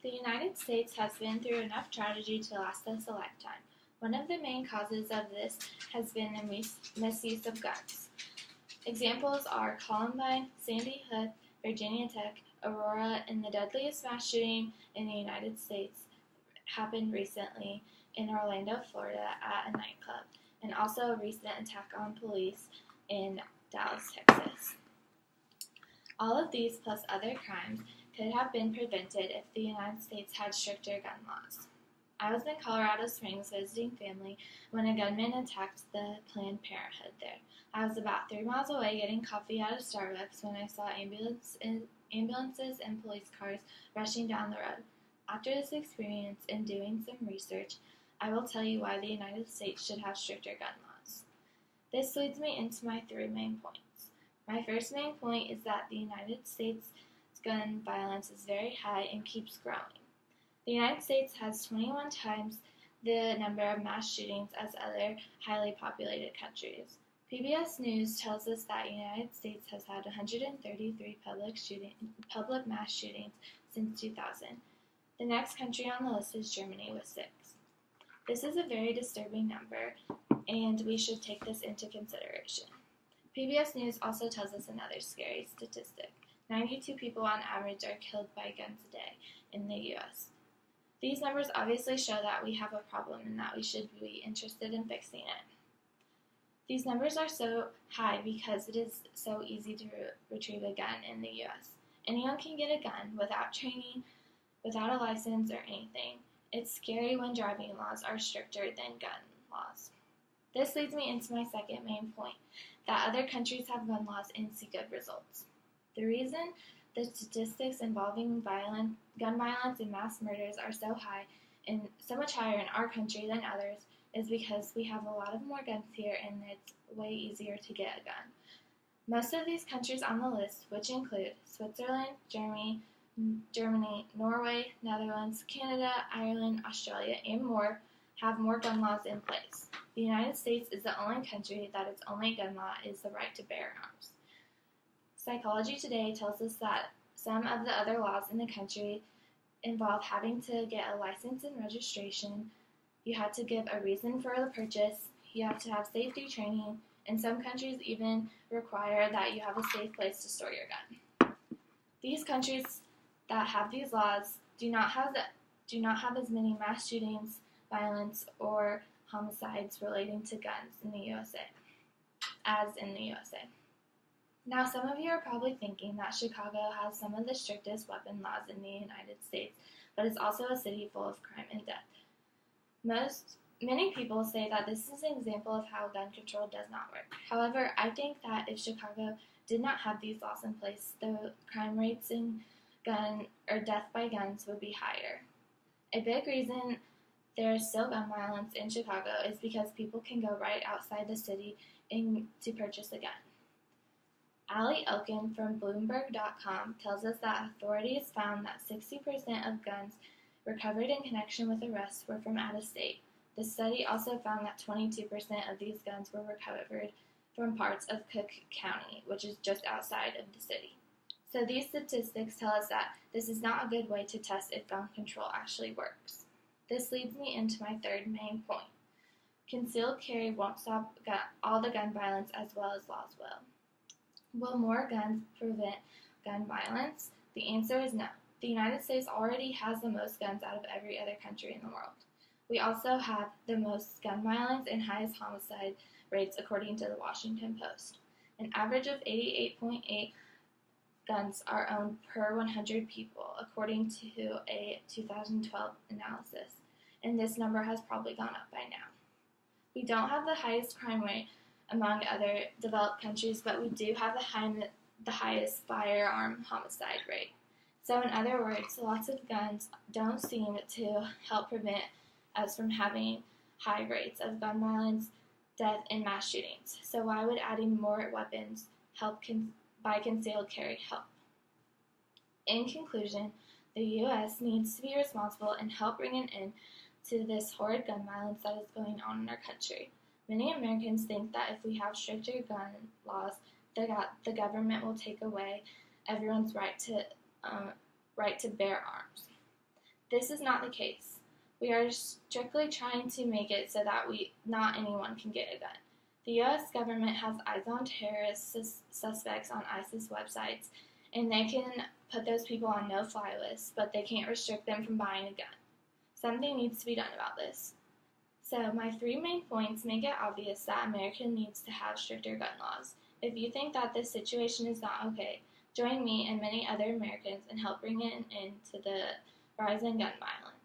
The United States has been through enough tragedy to last us a lifetime. One of the main causes of this has been the misuse of guns. Examples are Columbine, Sandy Hook, Virginia Tech, Aurora, and the deadliest mass shooting in the United States happened recently in Orlando, Florida at a nightclub, and also a recent attack on police in Dallas, Texas. All of these, plus other crimes, could have been prevented if the United States had stricter gun laws. I was in Colorado Springs visiting family when a gunman attacked the Planned Parenthood there. I was about 3 miles away getting coffee at a Starbucks when I saw ambulances and police cars rushing down the road. After this experience and doing some research, I will tell you why the United States should have stricter gun laws. This leads me into my 3 main points. My first main point is that the United States' gun violence is very high and keeps growing. The United States has 21 times the number of mass shootings as other highly populated countries. PBS News tells us that the United States has had 133 public mass shootings since 2000. The next country on the list is Germany with 6. This is a very disturbing number, and we should take this into consideration. PBS News also tells us another scary statistic. 92 people on average are killed by guns a day in the U.S. These numbers obviously show that we have a problem and that we should be interested in fixing it. These numbers are so high because it is so easy to retrieve a gun in the U.S. Anyone can get a gun without training, without a license or anything. It's scary when driving laws are stricter than gun laws. This leads me into my second main point, that other countries have gun laws and see good results. The reason the statistics involving gun violence and mass murders are so high and so much higher in our country than others is because we have a lot of more guns here and it's way easier to get a gun. Most of these countries on the list, which include Switzerland, Germany, Norway, Netherlands, Canada, Ireland, Australia, and more, have more gun laws in place. The United States is the only country that its only gun law is the right to bear arms. Psychology Today tells us that some of the other laws in the country involve having to get a license and registration. You have to give a reason for the purchase. You have to have safety training, and some countries even require that you have a safe place to store your gun. These countries that have these laws do not have as many mass shootings, violence, or homicides relating to guns in the USA as in the USA. Now, some of you are probably thinking that Chicago has some of the strictest weapon laws in the United States, but it's also a city full of crime and death. Many people say that this is an example of how gun control does not work. However, I think that if Chicago did not have these laws in place, the crime rates in death by guns would be higher. A big reason there is still gun violence in Chicago is because people can go right outside the city to purchase a gun. Ali Elkin from Bloomberg.com tells us that authorities found that 60% of guns recovered in connection with arrests were from out of state. The study also found that 22% of these guns were recovered from parts of Cook County, which is just outside of the city. So these statistics tell us that this is not a good way to test if gun control actually works. This leads me into my third main point. Concealed carry won't stop all the gun violence as well as laws will. Will more guns prevent gun violence? The answer is no. The United States already has the most guns out of every other country in the world. We also have the most gun violence and highest homicide rates according to the Washington Post. An average of 88.8 guns are owned per 100 people, according to a 2012 analysis, and this number has probably gone up by now. We don't have the highest crime rate among other developed countries, but we do have the highest firearm homicide rate. So in other words, lots of guns don't seem to help prevent us from having high rates of gun violence, death, and mass shootings. So why would adding more weapons by concealed carry help? In conclusion, the U.S. needs to be responsible and help bring an end to this horrid gun violence that is going on in our country. Many Americans think that if we have stricter gun laws, the government will take away everyone's right to bear arms. This is not the case. We are strictly trying to make it so that not anyone can get a gun. The U.S. government has eyes on terrorist suspects on ISIS websites, and they can put those people on no-fly lists, but they can't restrict them from buying a gun. Something needs to be done about this. So my 3 main points make it obvious that America needs to have stricter gun laws. If you think that this situation is not okay, join me and many other Americans and help bring an end to the rise in gun violence.